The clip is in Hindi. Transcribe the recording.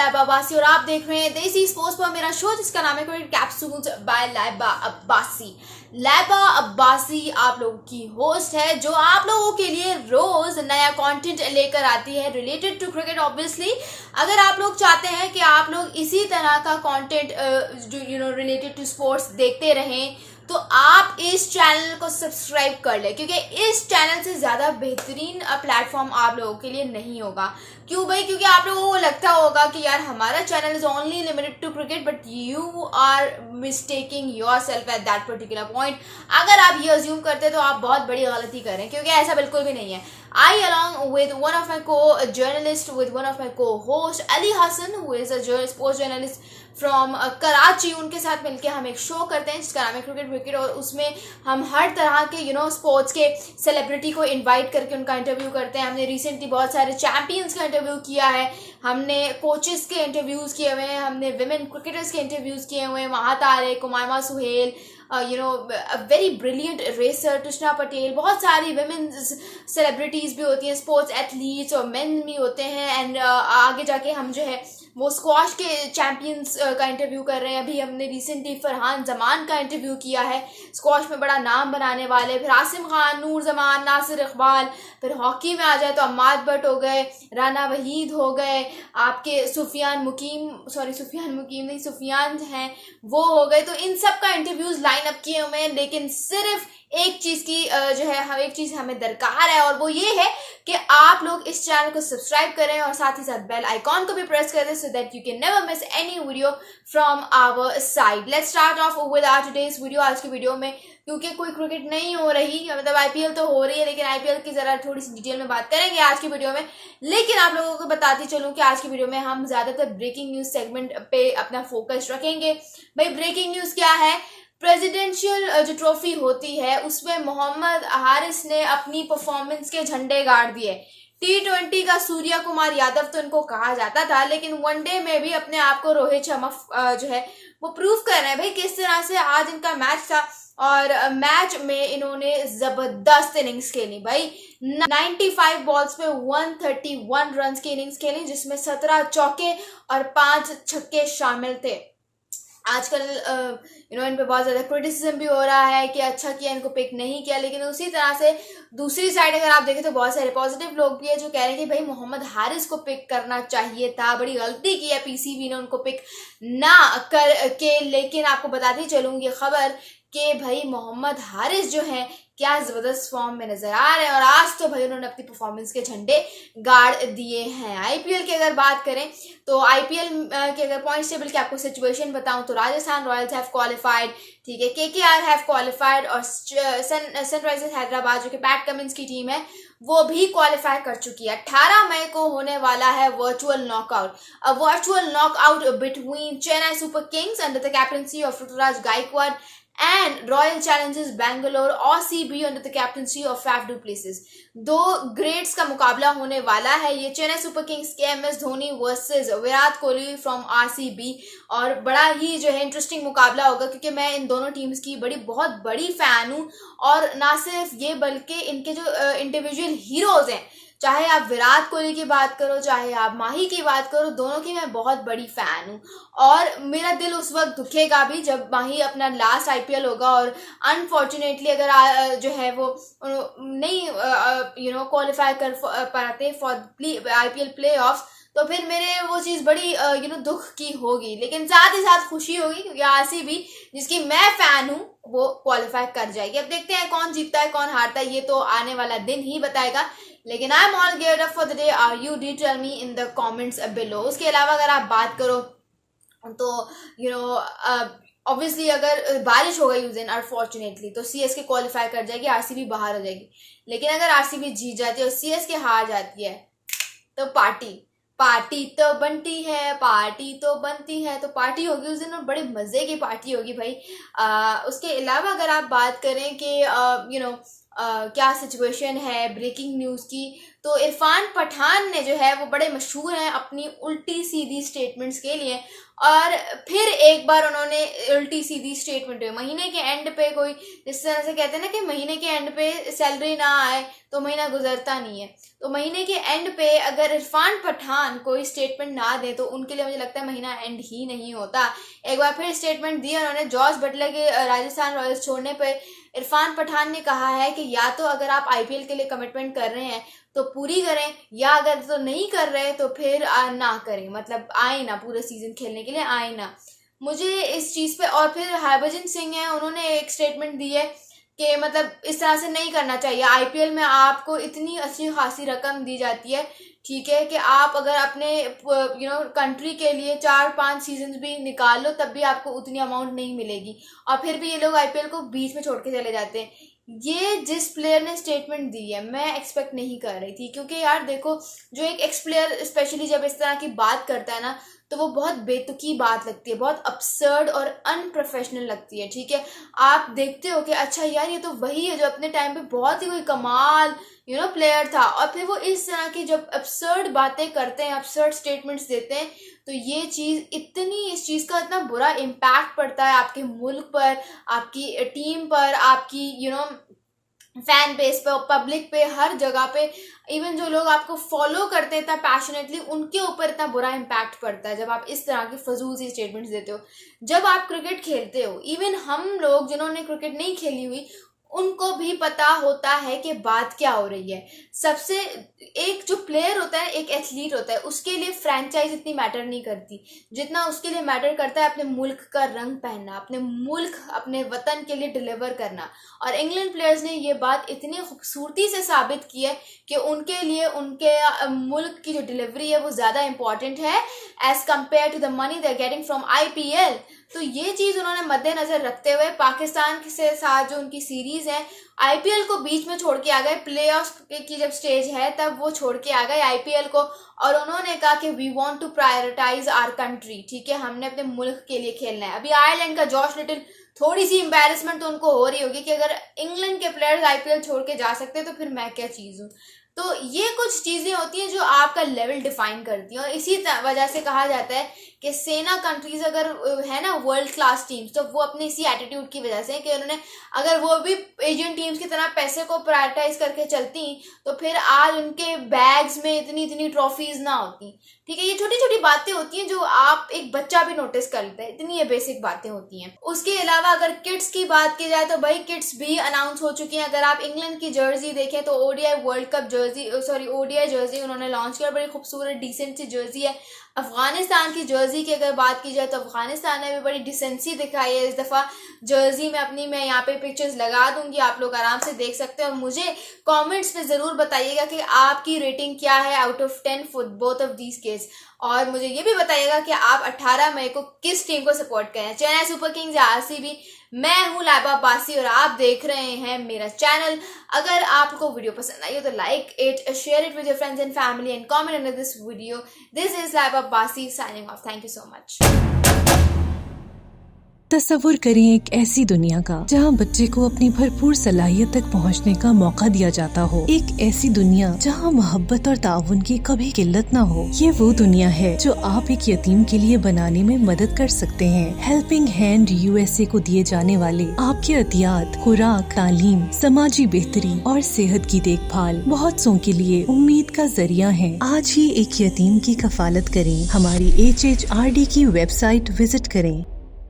लैबा अब्बासी और आप देख रहे हैं देसी स्पोर्ट्स पर मेरा शो जिसका नाम है cricket capsules by Laiba Abbasi. Laiba Abbasi आप लोगों की होस्ट है जो आप लोगों के लिए रोज नया कंटेंट लेकर आती है रिलेटेड टू क्रिकेट। ऑब्वियसली अगर आप लोग चाहते हैं कि आप लोग इसी तरह का कंटेंट रिलेटेड टू स्पोर्ट्स देखते रहें तो आप इस चैनल को सब्सक्राइब कर ले, क्योंकि इस चैनल से ज़्यादा बेहतरीन प्लेटफॉर्म आप लोगों के लिए नहीं होगा। क्यों भाई? क्योंकि आप लोगों को लगता होगा कि यार हमारा channel is only limited to cricket, but you are mistaking yourself at that particular point. अगर आप ये अज्यूम करते तो आप बहुत बड़ी गलती करें, क्योंकि ऐसा बिल्कुल भी नहीं है। I, along with one of my co-journalists, with one of my co-host Ali Hassan, who is a sports journalist from Karachi, उनके साथ मिलके हम एक शो करते हैं जिसका नाम है क्रिकेट विकेट, और उसमें हम हर तरह के स्पोर्ट्स के सेलिब्रिटी को इनवाइट करके उनका इंटरव्यू करते हैं। हमने रिसेंटली बहुत सारे चैंपियंस का इंटरव्यू किया है, हमने कोचेस के इंटरव्यूज़ किए हुए हैं, हमने विमेन क्रिकेटर्स के इंटरव्यूज़ किए हुए हैं, वहाँ Tariq, Umama Sohail, very brilliant racer Tushna Patel, बहुत सारी विमेन सेलिब्रिटीज़ भी होती हैं, स्पोर्ट्स एथलीट्स और मेन भी होते हैं। एंड आगे जाके हम जो है वो स्क्वाश के चैंपियंस का इंटरव्यू कर रहे हैं। अभी हमने रिसेंटली फरहान जमान का इंटरव्यू किया है, स्क्वाश में बड़ा नाम बनाने वाले। फिर आसिम खान, नूर जमान, नासिर इकबाल। फिर हॉकी में आ जाए तो अम्माद भट्ट हो गए, राना वहीद हो गए, आपके सुफियान हैं वो हो गए। तो इन सब का इंटरव्यूज लाइन अप किए हुए हैं, लेकिन सिर्फ एक चीज की एक चीज हमें दरकार है, और वो ये है कि आप लोग इस चैनल को सब्सक्राइब करें और साथ ही साथ बेल आइकॉन को भी प्रेस कर दें so that you can never miss any video from our side. Let's start off with our today's video. आज की वीडियो में क्योंकि कोई क्रिकेट नहीं हो रही, मतलब आईपीएल तो हो रही है, लेकिन आईपीएल की जरा थोड़ी सी डिटेल में बात करेंगे आज की वीडियो में। लेकिन आप लोगों को बताती चलूं कि आज की वीडियो में हम ज्यादातर ब्रेकिंग न्यूज सेगमेंट पे अपना फोकस रखेंगे। भाई ब्रेकिंग न्यूज क्या है? प्रेसिडेंशियल जो ट्रॉफी होती है उसमें मोहम्मद हारिस ने अपनी परफॉर्मेंस के झंडे गाड़ दिए। T20 का सूर्या कुमार यादव तो इनको कहा जाता था, लेकिन वनडे में भी अपने आप को रोहित शर्मा जो है वो प्रूव कर रहे हैं। भाई किस तरह से आज इनका मैच था, और मैच में इन्होंने जबरदस्त इनिंग्स खेली। भाई 95 बॉल्स पे 131 रन की इनिंग्स खेली, जिसमें 17 चौके और 5 छक्के शामिल थे। आजकल इन पे बहुत ज़्यादा क्रिटिसिज्म भी हो रहा है कि अच्छा किया इनको पिक नहीं किया, लेकिन उसी तरह से दूसरी साइड अगर आप देखें तो बहुत सारे पॉजिटिव लोग भी है जो कह रहे हैं कि भाई मोहम्मद हारिस को पिक करना चाहिए था, बड़ी गलती की है पीसीबी ने उनको पिक ना करके। लेकिन आपको बताती चलूँगी खबर कि भाई मोहम्मद हारिस जो है क्या जबरदस्त फॉर्म में नजर आ रहे हैं, और आज तो भाई उन्होंने अपनी परफॉर्मेंस के झंडे गाड़ दिए हैं। आईपीएल की अगर बात करें तो आईपीएल के अगर पॉइंट टेबल की आपको सिचुएशन बताऊं तो राजस्थान रॉयल्स हैव क्वालिफाइड, ठीक है, केकेआर हैव क्वालिफाइड, और सनराइजर्स हैदराबाद जो कि पैट कमिंस की टीम है वो भी क्वालिफाई कर चुकी है। 18 मई को होने वाला है virtual knockout, a virtual knockout between Chennai Super Kings under the captaincy of Ruturaj Gaikwad and Royal Challengers Bangalore और CB under the captaincy of Faf du Plessis। दो ग्रेट्स का मुकाबला होने वाला है। ये चेन्नई सुपर किंग्स के MS Dhoni versus Virat Kohli from RCB, और बड़ा ही जो है इंटरेस्टिंग मुकाबला होगा, क्योंकि मैं इन दोनों टीम्स की बहुत बड़ी फैन हूँ। और ना सिर्फ ये बल्कि इनके जो इंडिविजुअल हीरोज हैं, चाहे आप विराट कोहली की बात करो, चाहे आप माही की बात करो, दोनों की मैं बहुत बड़ी फैन हूँ। और मेरा दिल उस वक्त दुखेगा भी जब माही अपना लास्ट आईपीएल होगा और अनफॉर्चुनेटली अगर जो है वो नहीं क्वालिफाई कर पाते फॉर आईपीएल प्ले ऑफ, तो फिर मेरे वो चीज़ बड़ी दुख की होगी। लेकिन साथ ही साथ खुशी होगी क्योंकि आरसीबी जिसकी मैं फैन हूँ वो क्वालिफाई कर जाएगी। अब देखते हैं कौन जीतता है कौन हारता है, ये तो आने वाला दिन ही बताएगा। लेकिन I am all geared up for the day. Are you? Do tell me in the comments below. उसके अलावा अगर आप बात करो तो ऑब्वियसली अगर बारिश हो गई उस दिन अनफॉर्चुनेटली तो सीएसके क्वालिफाई कर जाएगी, आरसीबी बाहर हो जाएगी। लेकिन अगर आरसीबी जीत जाती है और सीएसके हार जाती है तो पार्टी तो बनती है, तो पार्टी होगी उस दिन, और बड़े मजे की पार्टी होगी भाई। उसके अलावा अगर आप बात करें कि क्या सिचुएशन है ब्रेकिंग न्यूज़ की, तो इरफान पठान ने जो है वो बड़े मशहूर हैं अपनी उल्टी सीधी स्टेटमेंट्स के लिए, और फिर एक बार उन्होंने उल्टी सीधी स्टेटमेंट, महीने के एंड पे कोई, जिस तरह से कहते हैं ना कि महीने के एंड पे सैलरी ना आए तो महीना गुजरता नहीं है, तो महीने के एंड पे अगर इरफान पठान कोई स्टेटमेंट ना दे तो उनके लिए मुझे लगता है महीना एंड ही नहीं होता। एक बार फिर स्टेटमेंट दी उन्होंने जॉस बटलर के राजस्थान रॉयल्स छोड़ने पे। इरफान पठान ने कहा है कि या तो अगर आप आईपीएल के लिए कमिटमेंट कर रहे हैं तो पूरी करें, या अगर तो नहीं कर रहे तो फिर ना करें, मतलब आए ना पूरे सीजन खेलने के लिए, आए ना। मुझे इस चीज़ पे, और फिर हरभजन सिंह है, उन्होंने एक स्टेटमेंट दी है कि मतलब इस तरह से नहीं करना चाहिए। आईपीएल में आपको इतनी अच्छी खासी रकम दी जाती है, ठीक है, कि आप अगर अपने कंट्री के लिए 4-5 सीजन भी निकाल लो तब भी आपको उतनी अमाउंट नहीं मिलेगी, और फिर भी ये लोग आईपीएल को बीच में छोड़ के चले जाते हैं। ये जिस प्लेयर ने स्टेटमेंट दी है मैं एक्सपेक्ट नहीं कर रही थी, क्योंकि यार देखो, जो एक एक्स प्लेयर स्पेशली जब इस तरह की बात करता है ना तो वो बहुत बेतुकी बात लगती है, बहुत अपसर्ड और अनप्रोफेशनल लगती है, ठीक है। आप देखते हो कि अच्छा यार ये तो वही है जो अपने टाइम पे बहुत ही कोई कमाल प्लेयर था, और फिर वो इस तरह की जब अपसर्ड बातें करते हैं, अपसर्ड स्टेटमेंट्स देते हैं, तो ये चीज़ इस चीज़ का इतना बुरा इम्पैक्ट पड़ता है आपके मुल्क पर, आपकी टीम पर, आपकी फैन बेस पे, पब्लिक पे, हर जगह पे। इवन जो लोग आपको फॉलो करते हैं इतना पैशनेटली, उनके ऊपर इतना बुरा इम्पैक्ट पड़ता है जब आप इस तरह की फजूल सी स्टेटमेंट्स देते हो। जब आप क्रिकेट खेलते हो, इवन हम लोग जिन्होंने क्रिकेट नहीं खेली हुई उनको भी पता होता है कि बात क्या हो रही है। सबसे एक जो प्लेयर होता है, एक एथलीट होता है, उसके लिए फ्रेंचाइज इतनी मैटर नहीं करती जितना उसके लिए मैटर करता है अपने मुल्क का रंग पहनना, अपने मुल्क, अपने वतन के लिए डिलीवर करना। और इंग्लैंड प्लेयर्स ने ये बात इतनी खूबसूरती से साबित की है कि उनके लिए उनके मुल्क की जो डिलीवरी है वो ज़्यादा इंपॉर्टेंट है as compared to the money they are getting from IPL. तो ये चीज़ उन्होंने मद्देनज़र रखते हुए पाकिस्तान से साथ जो उनकी सीरीज़ है, आईपीएल को बीच में छोड़ के आ गए, प्लेऑफ की जब स्टेज है तब वो छोड़ के आ गए आईपीएल को, और उन्होंने कहा कि we want to prioritize our country, ठीक है, हमने अपने मुल्क के लिए खेलना है। अभी आयरलैंड का जॉश लिटिल, थोड़ी सी एम्बैरेसमेंट तो उनको हो रही होगी कि अगर इंग्लैंड के प्लेयर्स आईपीएल छोड़ के जा सकते हैं तो फिर मैं क्या चीज़ हूँ। तो ये कुछ चीज़ें होती हैं जो आपका लेवल डिफाइन करती हैं, और इसी वजह से कहा जाता है कि सेना कंट्रीज अगर है ना वर्ल्ड क्लास टीम्स, तो वो अपने इसी एटीट्यूड की वजह से कि उन्होंने, अगर वो भी एशियन टीम्स की तरह पैसे को प्रायोरिटाइज करके चलती तो फिर आज उनके बैग्स में इतनी ट्रॉफीज ना होती, ठीक है। ये छोटी छोटी बातें होती हैं जो आप एक बच्चा भी नोटिस कर लेता है, इतनी ये बेसिक बातें होती हैं। उसके अलावा अगर किड्स की बात की जाए तो भाई किड्स भी अनाउंस हो चुकी हैं। अगर आप इंग्लैंड की जर्सी देखें तो ODI world cup Jersey, ODI Jersey उन्होंने लॉन्च किया, बड़ी खूबसूरत डिसेंट सी जर्सी है। अफगानिस्तान की जर्सी की अगर बात की जाए तो अफगानिस्तान ने भी बड़ी डिसेंसी दिखाई है इस दफ़ा जर्सी में अपनी। मैं यहाँ पे पिक्चर्स लगा दूंगी, आप लोग आराम से देख सकते हैं, और मुझे कमेंट्स में ज़रूर बताइएगा कि आपकी रेटिंग क्या है out of 10 for both of these case. और मुझे ये भी बताइएगा कि आप 18 मई को किस टीम को सपोर्ट करें, चेन्नई सुपर किंग्स या आरसीबी। मैं हूँ लाइबा अब्बासी और आप देख रहे हैं मेरा चैनल। अगर आपको वीडियो पसंद आई हो तो like it, share it with your friends and family and comment under this video. This is Laiba Abbasi signing off. Thank you so much. तस्वुर करें एक ऐसी दुनिया का जहां बच्चे को अपनी भरपूर सलाहियत तक पहुंचने का मौका दिया जाता हो। एक ऐसी दुनिया जहां मोहब्बत और ताउन की कभी किल्लत न हो। ये वो दुनिया है जो आप एक यतीम के लिए बनाने में मदद कर सकते हैं। हेल्पिंग हैंड यूएसए को दिए जाने वाले आपके अतियात, खुराक, तालीम, समाजी बेहतरी और सेहत की देखभाल बहुत सौ के लिए उम्मीद का जरिया है। आज ही एक यतीम की कफालत करें। हमारी HHRD की वेबसाइट विजिट करें।